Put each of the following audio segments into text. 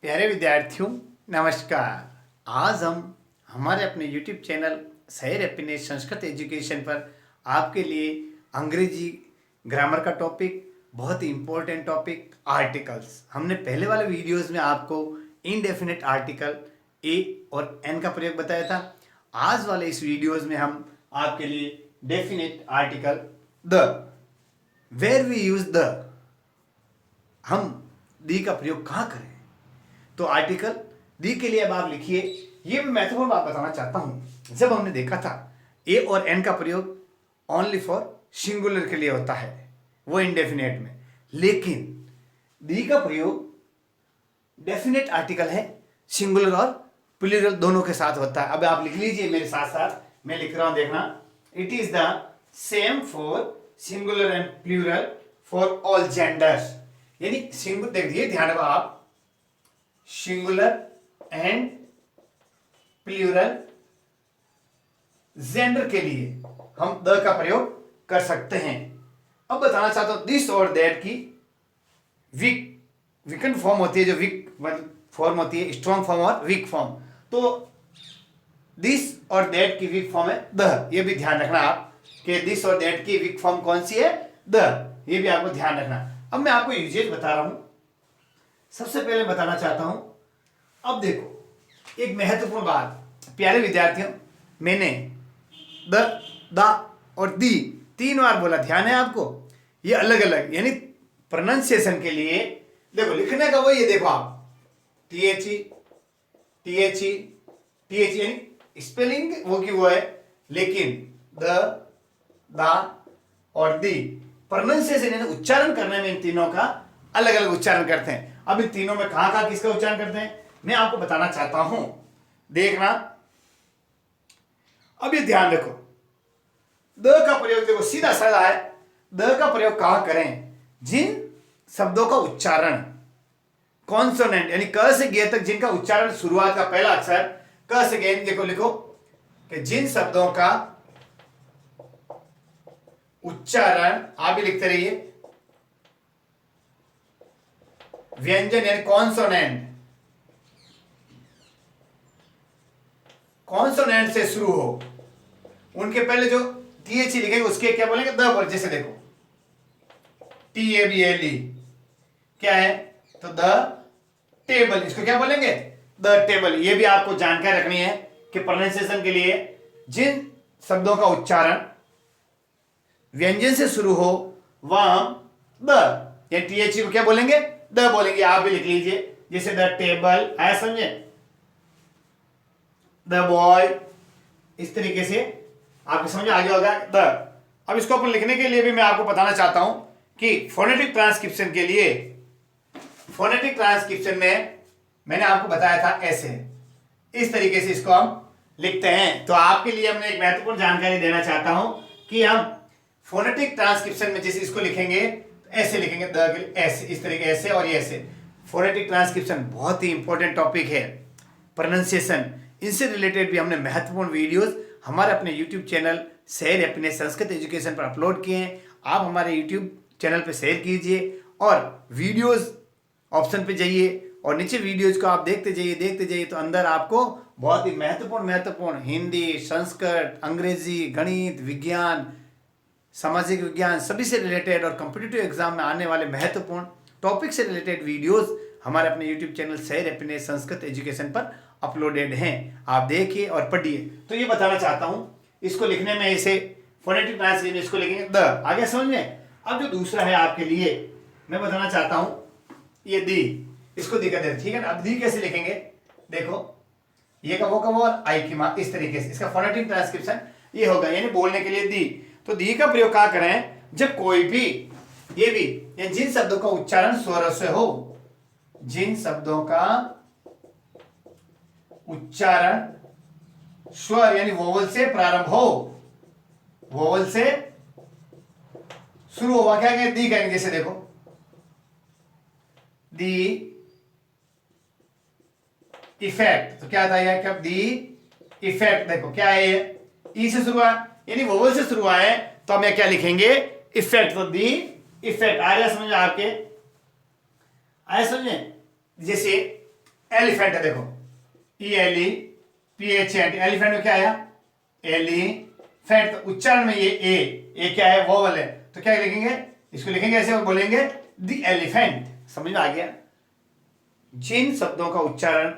प्यारे विद्यार्थियों, नमस्कार। आज हम हमारे अपने YouTube चैनल शहर हैप्पीनेस संस्कृत एजुकेशन पर आपके लिए अंग्रेजी ग्रामर का टॉपिक, बहुत ही इम्पोर्टेंट टॉपिक आर्टिकल्स। हमने पहले वाले वीडियोस में आपको इनडेफिनेट आर्टिकल ए और एन का प्रयोग बताया था। आज वाले इस वीडियोस में हम आपके लिए definite article the, where we use the, हम दी का प्रयोग कहाँ करें। तो आर्टिकल दी के लिए अब आप लिखिए। ये मैं महत्वपूर्ण बात बताना चाहता हूं। जब हमने देखा था ए और एन का प्रयोग ओनली फॉर सिंगुलर के लिए होता है, वो इंडेफिनेट में, लेकिन दी का प्रयोग डेफिनेट आर्टिकल है, सिंगुलर और प्लूरल दोनों के साथ होता है। अब आप लिख लीजिए मेरे साथ साथ, मैं लिख रहा हूं, देखना। It is the same for singular and plural for all genders. यानी सिंगुलर, देखिए ध्यान रखो आप, सिंगुलर एंड प्लूरल जेंडर के लिए हम द का प्रयोग कर सकते हैं। अब बताना चाहता हूं दिस और दैट की वीकेंड फॉर्म होती है, जो वीक फॉर्म होती है, स्ट्रॉन्ग फॉर्म और वीक फॉर्म। तो दिस और दैट की वीक फॉर्म है द। ये भी ध्यान रखना आप कि दिस और दैट की वीक फॉर्म कौन सी है, द। ये भी आपको ध्यान रखना। अब मैं आपको यूजेज बता रहा हूं। सबसे पहले बताना चाहता हूं, अब देखो एक महत्वपूर्ण बात, प्यारे विद्यार्थियों, मैंने द, दा और दी 3 बार बोला, ध्यान है आपको। ये अलग अलग, यानी प्रोनाउंसिएशन के लिए देखो लिखने का वही है। देखो आप टीएचई टीएचई टीएचई, यानी स्पेलिंग वो की वो है, लेकिन द, दा और दी प्रोनाउंसिएशन यानी उच्चारण करने में इन तीनों का अलग अलग उच्चारण करते हैं। अब इन तीनों में कहां कहां किसका उच्चारण करते हैं मैं आपको बताना चाहता हूं, देखना। अब ये ध्यान रखो, द का प्रयोग देखो सीधा साधा है। द का प्रयोग कहां करें, जिन शब्दों का उच्चारण कॉन्सोनेंट यानी क से ग तक, जिनका उच्चारण शुरुआत का पहला अक्षर क से ग, देखो लिखो कि जिन शब्दों का उच्चारण, आप भी लिखते रहिए, व्यंजन यानी कॉन्सोनेंट, कॉन्सोनेंट से शुरू हो, उनके पहले जो टीएच लिखेंगे उसके क्या बोलेंगे, द बोल। जैसे देखो TABLE क्या है, तो द टेबल, इसको क्या बोलेंगे, द टेबल। ये भी आपको जानकारी रखनी है कि प्रोनाउंसिएशन के लिए जिन शब्दों का उच्चारण व्यंजन से शुरू हो वह द या TH को क्या बोलेंगे, द बोलेंगे। आप भी लिख लीजिए, जैसे द टेबल, आया समझे, द बॉय, इस तरीके से आपको समझ आ गया होगा द। अब इसको अपन लिखने के लिए भी मैं आपको बताना चाहता हूं कि फोनेटिक ट्रांसक्रिप्शन के लिए, फोनेटिक ट्रांसक्रिप्शन में मैंने आपको बताया था ऐसे, इस तरीके से इसको हम लिखते हैं। तो आपके लिए हमने एक महत्वपूर्ण जानकारी देना चाहता हूं कि हम फोनेटिक ट्रांसक्रिप्शन में जैसे इसको लिखेंगे ऐसे लिखेंगे, द के ऐसे, इस तरीके ऐसे और ये ऐसे। फोनेटिक ट्रांसक्रिप्शन बहुत ही इंपॉर्टेंट टॉपिक है, प्रोनाउंसिएशन। इनसे रिलेटेड भी हमने महत्वपूर्ण वीडियोस हमारे अपने YouTube चैनल शहर हैप्पीनेस संस्कृत एजुकेशन पर अपलोड किए हैं। आप हमारे YouTube चैनल पर शेयर कीजिए और वीडियोस ऑप्शन पे जाइए और नीचे वीडियोज को आप देखते जाइए, तो अंदर आपको बहुत ही महत्वपूर्ण हिंदी, संस्कृत, अंग्रेजी, गणित, विज्ञान, सामाजिक विज्ञान, सभी से रिलेटेड और कॉम्पिटिटिव एग्जाम में आने वाले महत्वपूर्ण टॉपिक से रिलेटेड वीडियोस हमारे अपने YouTube चैनल शहर हैप्पीनेस संस्कृत एजुकेशन पर अपलोडेड हैं। आप देखिए और पढ़िए। तो ये बताना चाहता हूं, इसको लिखने में ऐसे फोनेटिक ट्रांसलेशन इसको लिखेंगे द, आगे समझ में। अब जो दूसरा है आपके लिए मैं बताना चाहता हूं, ये दी, इसको दी कर दे, ठीक है ना। अब दी कैसे लिखेंगे, देखो ये का वो और आई की मां, इस तरीके से इसका फोनेटिक ट्रांसक्रिप्शन ये होगा, यानी बोलने के लिए दी। तो दी का प्रयोग क्या करें, जब कोई भी, ये भी, या जिन शब्दों का उच्चारण स्वर से हो, जिन शब्दों का उच्चारण स्वर यानी वोवल से प्रारंभ हो, वोवल से शुरू हुआ, क्या कहेंगे, दी कहेंगे। जैसे देखो दी इफेक्ट, तो क्या था यह, कब दी इफेक्ट, देखो क्या है ये, ई से शुरू हुआ यानी वोवल से शुरू हुआ है, तो हम क्या लिखेंगे, इफेक्ट। तो दी इफेक्ट आया समझ आपके, आया समझे। जैसे एलिफेंट है, देखो ELEPHANT, एलिफेंट में क्या आया एलिफेंट, तो उच्चारण में ये ए क्या है वोवल है, तो क्या लिखेंगे इसको, लिखेंगे ऐसे और बोलेंगे द एलिफेंट। समझ में आ गया। जिन शब्दों का उच्चारण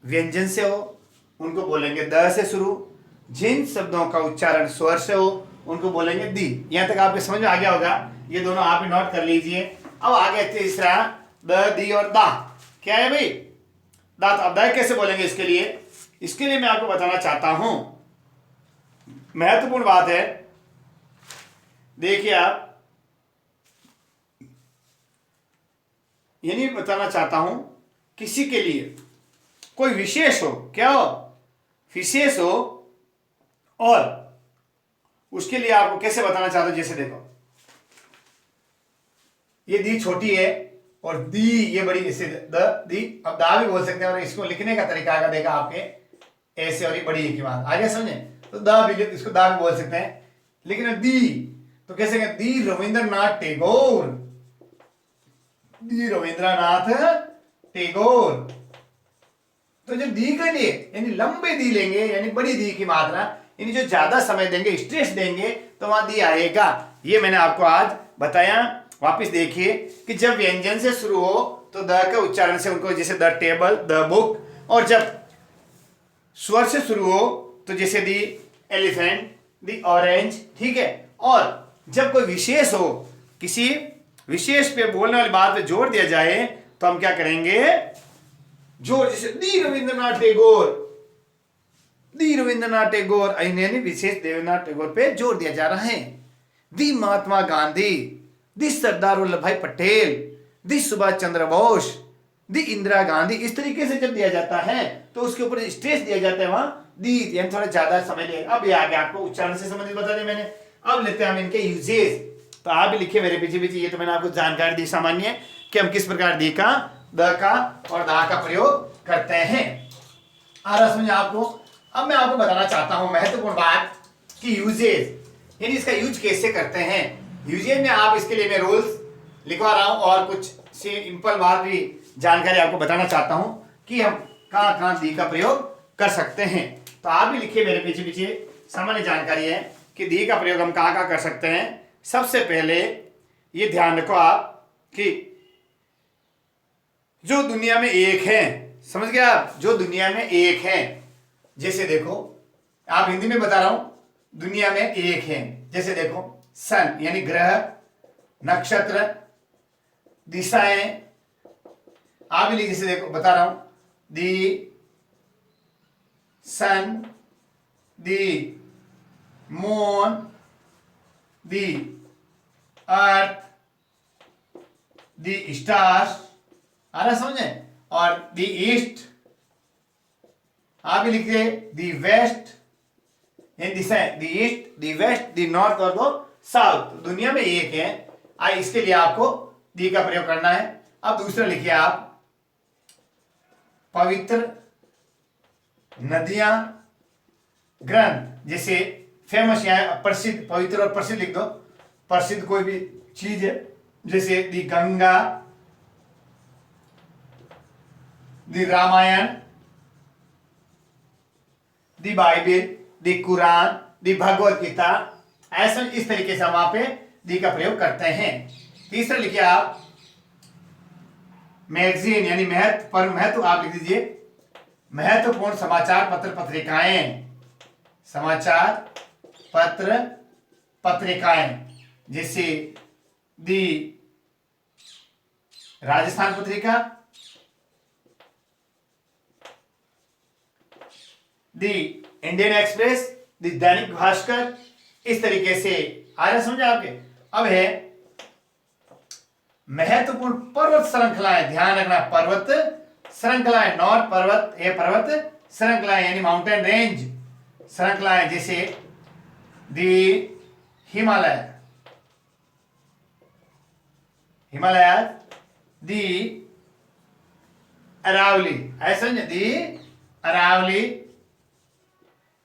व्यंजन से हो उनको बोलेंगे द से शुरू, जिन शब्दों का उच्चारण स्वर से हो उनको बोलेंगे दी। यहां तक आपके समझ में आ गया होगा, ये दोनों आप नोट कर लीजिए। अब आगे तीसरा द, दी और दा, क्या है भाई दा। तो अब दा कैसे बोलेंगे, इसके लिए मैं आपको बताना चाहता हूं, महत्वपूर्ण बात है। देखिए आप, ये नहीं बताना चाहता हूं किसी के लिए कोई विशेष हो, क्या हो विशेष हो, और उसके लिए आपको कैसे बताना चाहता हूं। जैसे देखो ये दी छोटी है और दी ये बड़ी, इसे द दी, अब दा भी बोल सकते हैं, और इसको लिखने का तरीका आगे देखा आपके ऐसे, और ये बड़ी है की बात आगे समझे, तो दा भी, इसको दा भी बोल सकते हैं। लेकिन दी तो कैसे कहें, दी रविंद्रनाथ टैगोर, दी रविंद्रनाथ टैगोर। तो जब दी के लिए यानी लंबे दी लेंगे, यानी बड़ी दी की मात्रा, यानी जो ज्यादा समय देंगे, स्ट्रेस देंगे, तो वहां दी आएगा। ये मैंने आपको आज बताया। वापस देखिए कि जब व्यंजन से शुरू हो तो द के उच्चारण से उनको, जैसे द टेबल, द बुक, और जब स्वर से शुरू हो तो जैसे दी एलिफेंट, दी ऑरेंज, ठीक है। और जब कोई विशेष हो, किसी विशेष पे बोलने वाली बात पे जोर दिया जाए तो हम क्या करेंगे, जोर, जैसे दी रविंद्रनाथ टैगोर, दी रविंद्रनाथ टैगोर, यानी विशेष देवेंद्रनाथ टैगोर पे जोर दिया जा रहा है। दी महात्मा गांधी, दी सरदार वल्लभ भाई पटेल, दी सुभाष चंद्र बोस, दी इंदिरा गांधी, इस तरीके से जब दिया जाता है तो उसके ऊपर स्ट्रेस दिया जाता है, वहां दी, यानी थोड़ा ज्यादा समय लिया। अब ये आ गया आपको उच्चारण से संबंधित बता दें मैंने। अब लेते हैं हम इनके यूजेस, तो आप भी लिखिए मेरे पीछे पीछे। ये तो मैंने आपको जानकारी दी सामान्य कि हम किस प्रकार दी का, द का और दा का प्रयोग करते हैं। आ रहा समझ आपको। अब मैं आपको बताना चाहता हूं महत्वपूर्ण बात कि यूजेस, यानी इसका यूज कैसे करते हैं। यूजेस में आप, इसके लिए मैं रूल्स लिखवा रहा हूं और कुछ सिंपल बात भी जानकारी आपको बताना चाहता हूं कि हम कहां कहां दी का प्रयोग कर सकते हैं। तो आप भी लिखिए मेरे पीछे पीछे। सामान्य जानकारी है कि दी का प्रयोग हम कहां कहां कर सकते हैं। सबसे पहले ये ध्यान रखो आप कि जो दुनिया में एक है, समझ गए आप, जो दुनिया में एक है, जैसे देखो आप हिंदी में बता रहा हूं, दुनिया में एक है। जैसे देखो सन यानी ग्रह, नक्षत्र, दिशाएं, आप भी जैसे देखो बता रहा हूं, दी सन, दी moon, the earth, the stars, आ रहा समझे, और दी ईस्ट, आप भी लिखते दी वेस्ट, यानी दिशाएं, दी east, the waste, the north और दो साउथ। दुनिया में एक है, आई इसके लिए आपको दी का प्रयोग करना है। अब दूसरा लिखिए आप, पवित्र नदियां, ग्रंथ, जैसे फेमस यहाँ प्रसिद्ध, पवित्र और प्रसिद्ध लिख दो, प्रसिद्ध कोई भी चीज है, जैसे दी गंगा, दी रामायण, दी बाइबिल, दी कुरान, दी भगवत गीता, ऐसा इस तरीके से हम वहां पे दी का प्रयोग करते हैं। तीसरा लिखिए आप, मैगजीन यानी महत्व आप लिख दीजिए, महत्वपूर्ण समाचार पत्र पत्रिकाएं, समाचार पत्र पत्रिकाएं, जैसे दी राजस्थान पत्रिका, दी इंडियन एक्सप्रेस, दी दैनिक भास्कर, इस तरीके से आ रहा समझे आपके। अब है महत्वपूर्ण पर्वत श्रृंखलाएं, ध्यान रखना, पर्वत श्रृंखलाएं, नॉर्थ पर्वत, ये पर्वत श्रृंखलाएं यानी माउंटेन रेंज श्रृंखलाएं, जैसे दी हिमालय, हिमालय, दी अरावली, ऐसा दी अरावली,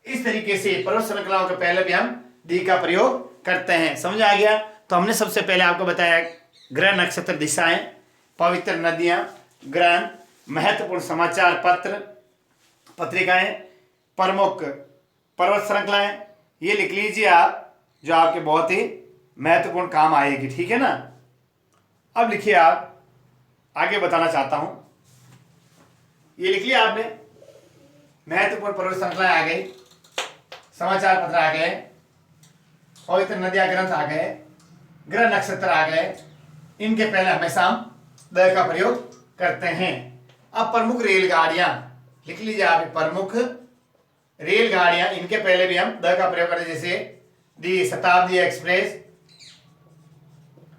इस तरीके से पर्वत श्रृंखलाओं के पहले भी हम दी का प्रयोग करते हैं। समझ आ गया। तो हमने सबसे पहले आपको बताया ग्रह, नक्षत्र, दिशाएं, पवित्र नदियां, ग्रंथ, महत्वपूर्ण समाचार पत्र पत्रिकाएं, प्रमुख पर्वत श्रृंखलाएं, ये लिख लीजिए आप, जो आपके बहुत ही महत्वपूर्ण काम आएगी। ठीक है ना। अब लिखिए आप, आगे बताना चाहता हूं, ये लिख लिया आपने, महत्वपूर्ण पर्वत श्रृंखलाएं आ गई, समाचार पत्र आ गए, पवित्र नदियां ग्रंथ आ गए, ग्रह नक्षत्र आ गए, इनके पहले हमेशा हम द का प्रयोग करते हैं। अब प्रमुख रेलगाड़ियां लिख लीजिए आप, प्रमुख रेलगाड़ियां, इनके पहले भी हम द का प्रयोग करते हैं, जैसे दी शताब्दी एक्सप्रेस,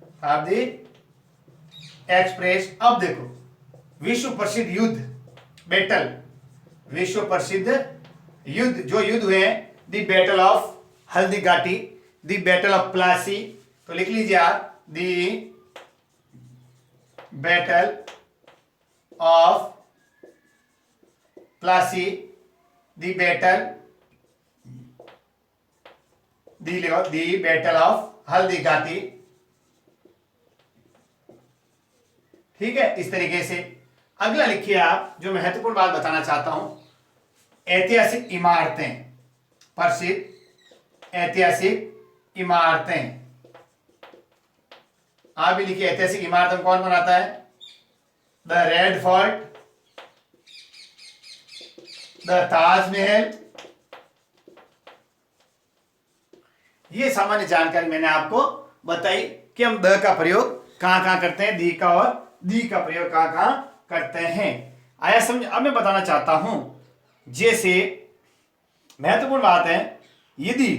शताब्दी एक्सप्रेस। अब देखो, विश्व प्रसिद्ध युद्ध बैटल, विश्व प्रसिद्ध युद्ध, जो युद्ध हुए हैं, दी बैटल ऑफ हल्दी घाटी, दी बैटल ऑफ प्लासी, तो लिख लीजिए आप, the battle of Plassey, the battle, the battle of Haldi Ghati. ठीक है, इस तरीके से। अगला लिखिए आप, जो महत्वपूर्ण बात बताना चाहता हूं, ऐतिहासिक इमारतें, प्रसिद्ध ऐतिहासिक इमारतें। आप भी लिखिए, ऐतिहासिक इमारतें कौन बनाता है? The red fort, the Taj Mahal. ये सामान्य जानकारी मैंने आपको बताई कि हम द का प्रयोग कहां कहां करते हैं, दी का और दी का प्रयोग कहां कहां करते हैं। आया समझ? अब मैं बताना चाहता हूं, जैसे महत्वपूर्ण बात है, यदि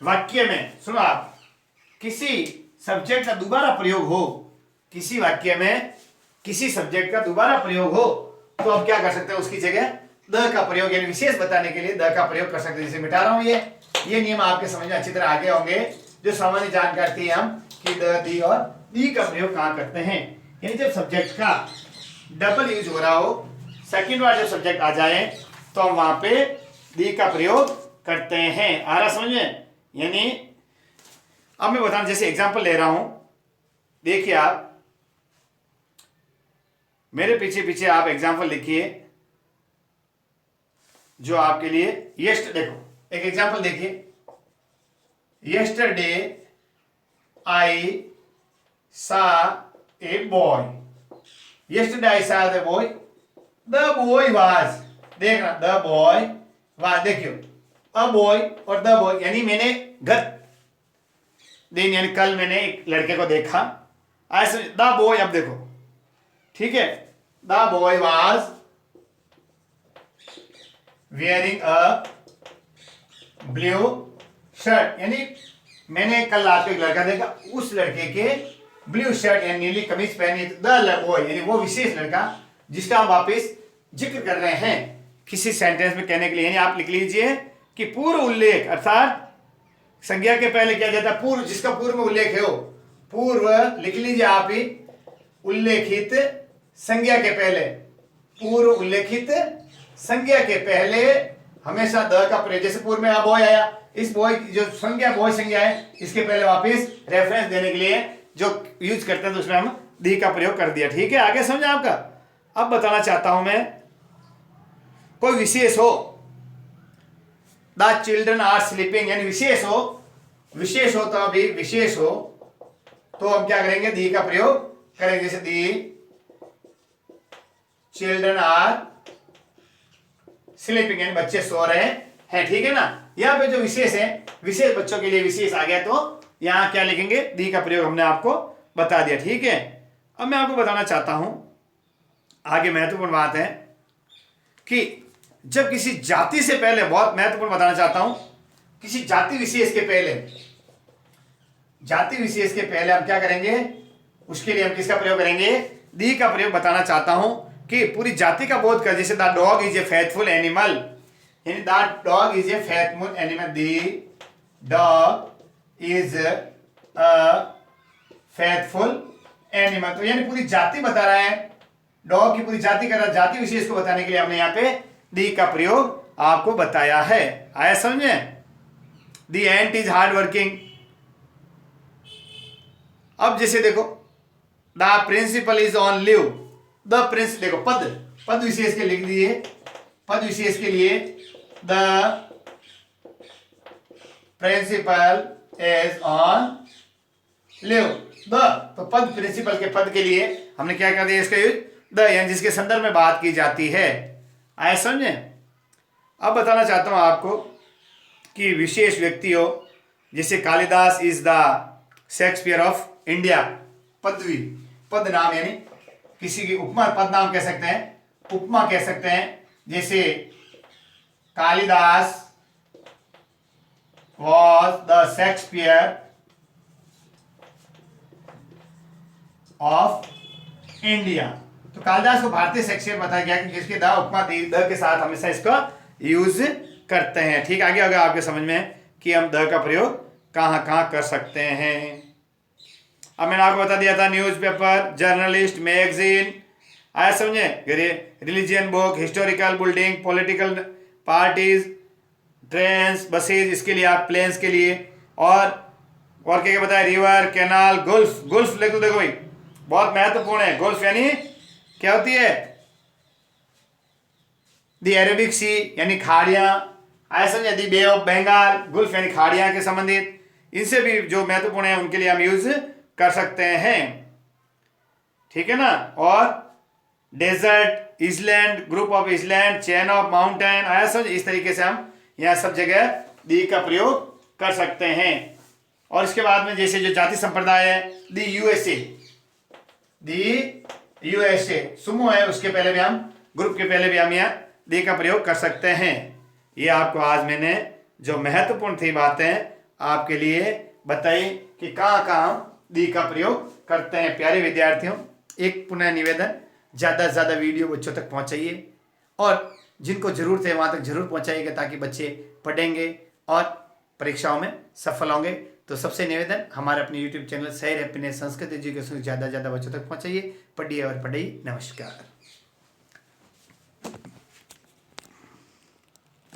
वाक्य में, सुनो आप, किसी सब्जेक्ट का दोबारा प्रयोग हो, किसी वाक्य में किसी सब्जेक्ट का दोबारा प्रयोग हो, तो आप क्या कर सकते हैं, उसकी जगह द का प्रयोग, यानी विशेष बताने के लिए द का प्रयोग कर सकते हैं। जैसे मिटा रहा हूं, ये नियम आपके समझ में अच्छी तरह आगे होंगे, जो सामान्य जानकारी थी हम कि द, दी और दी का प्रयोग कहां करते हैं। यानी जब सब्जेक्ट का डबल यूज हो रहा हो, सेकंड बार जब सब्जेक्ट आ जाए, तो हम वहां पे दी का प्रयोग करते हैं। आ रहा समझ में? यानी अब मैं बताना, जैसे एग्जांपल ले रहा हूं, देखिए आप मेरे पीछे पीछे आप एग्जांपल लिखिए, जो आपके लिए देखो एक एग्जांपल देखिए, यस्टरडे आई सा ए बॉय, यस्टरडे आई सा the boy, the boy was, देखना, द बॉय वाज, देखियो अ बॉय और द बॉय, यानी मैंने गत दिन यानी कल मैंने एक लड़के को देखा, ऐसे द बॉय। अब देखो, ठीक है, the boy was wearing a blue shirt, यानी मैंने कल रात को एक लड़का देखा, उस लड़के के ब्लू शर्ट यानी नीली कमीज पहनी। द बॉय यानी वो विशेष लड़का जिसका हम वापस जिक्र कर रहे हैं किसी सेंटेंस में कहने के लिए। यानी आप लिख लीजिए कि पूर्व उल्लेख, अर्थात संज्ञा के पहले क्या जाता है, पूर्व, जिसका पूर्व में उल्लेख है, वो पूर्व लिख लीजिए आप ही, उल्लेखित संज्ञा के पहले, पूर्व उल्लेखित संज्ञा के पहले हमेशा द का प्रयोग। जैसे पूर्व में आ बॉय आया, इस बॉय जो संज्ञा बॉय संज्ञा है, इसके पहले वापस रेफरेंस देने के लिए जो यूज करते हैं, तो उसमें हम दी का प्रयोग कर दिया। ठीक है, आगे समझा आपका। अब बताना चाहता हूं मैं, कोई विशेष हो, द चिल्ड्रन आर स्लीपिंग, यानी विशेष हो तो अभी विशेष हो तो हम क्या करेंगे, दी का प्रयोग करेंगे। जैसे दी चिल्ड्रन आर स्लीपिंग, यानी बच्चे सो रहे हैं। ठीक है ना। यहां पे जो विशेष है, विशेष बच्चों के लिए विशेष आ गया, तो यहां क्या लिखेंगे, दी का प्रयोग हमने आपको बता दिया। ठीक है। अब मैं आपको बताना चाहता हूं, आगे महत्वपूर्ण बात है कि जब किसी जाति से पहले, बहुत महत्वपूर्ण बताना चाहता हूं, किसी जाति विशेष के पहले, जाति विशेष के पहले हम क्या करेंगे, उसके लिए हम किसका प्रयोग करेंगे, दी का प्रयोग। बताना चाहता हूं कि पूरी जाति का बोध कर, जैसे the dog is a faithful animal, यानी the dog is a faithful animal, the dog is a faithful animal, तो यानी पूरी जाति बता रहा है, डॉग की पूरी जाति कर रहा है, जाति विशेष को बताने के लिए हमने यहाँ पे दी का प्रयोग आपको बताया है। आया समझे? The ant is hard working. अब जैसे देखो, the principal is on leave, the prince, देखो पद विशेष के लिख दिए, पद विशेष के लिए the principal is on leave. The, तो पद प्रिंसिपल के पद के लिए हमने क्या कर दिया इसका यूज द, यानी जिसके संदर्भ में बात की जाती है। आया समझे? अब बताना चाहता हूं आपको कि विशेष व्यक्ति हो, जैसे Kalidas is the Shakespeare of India, पदवी, पद नाम यानी किसी की उपमा, पद नाम कह सकते हैं, उपमा कह सकते हैं। जैसे Kalidas was the Shakespeare of India, तो कालिदास को भारतीय शेक्सपियर बताया गया कि जिसके द उपमा द के साथ हमेशा इसका यूज करते हैं। ठीक, आगे आगे आपके समझ में कि हम द का प्रयोग कहां कहां कर सकते हैं। अब मैंने आपको बता दिया था न्यूज़पेपर, जर्नलिस्ट, मैगजीन, आया समझे, religion book, historical building, political parties, trains, buses, इसके लिए आप प्लेन्स के लिए, और क्या क्या बताया, रिवर, कैनाल, गुल्फ, गुल्फ लिख दो, देखो भाई बहुत महत्वपूर्ण है। गुल्फ यानी क्या होती है? दी अरेबिक सी यानी खाड़ियां, आया समझे, दी बे ऑफ बंगाल, गुल्फ यानी खाड़ियां के संबंधित, इनसे भी जो महत्वपूर्ण है उनके लिए हम यूज कर सकते हैं। ठीक है ना? और desert, island, group of island, chain of mountain, आया समझ, इस तरीके से हम यहाँ सब जगह दी का प्रयोग कर सकते हैं। और इसके बाद में जैसे जो जाति संप्रदाय है, दी यूएसए, दी यूएसए सुमो है, उसके पहले भी हम, ग्रुप के पहले भी हम यहाँ दी का प्रयोग कर सकते हैं। ये आपको आज मैंने जो महत्वपूर्ण थी बातें आपके लिए बताई कि कहाँ कहाँ हम दी का प्रयोग करते हैं। प्यारे विद्यार्थियों, एक पुनः निवेदन, ज़्यादा से ज़्यादा वीडियो बच्चों तक पहुँचाइए और जिनको जरूरत है वहाँ तक जरूर पहुँचाइएगा, ताकि बच्चे पढ़ेंगे और परीक्षाओं में सफल होंगे। तो सबसे निवेदन, हमारे अपने YouTube चैनल सैर हैप्पीनेस संस्कृत एजुकेशन ज़्यादा से ज़्यादा बच्चों तक पहुँचाइए। पढ़िए और पढ़िए। नमस्कार।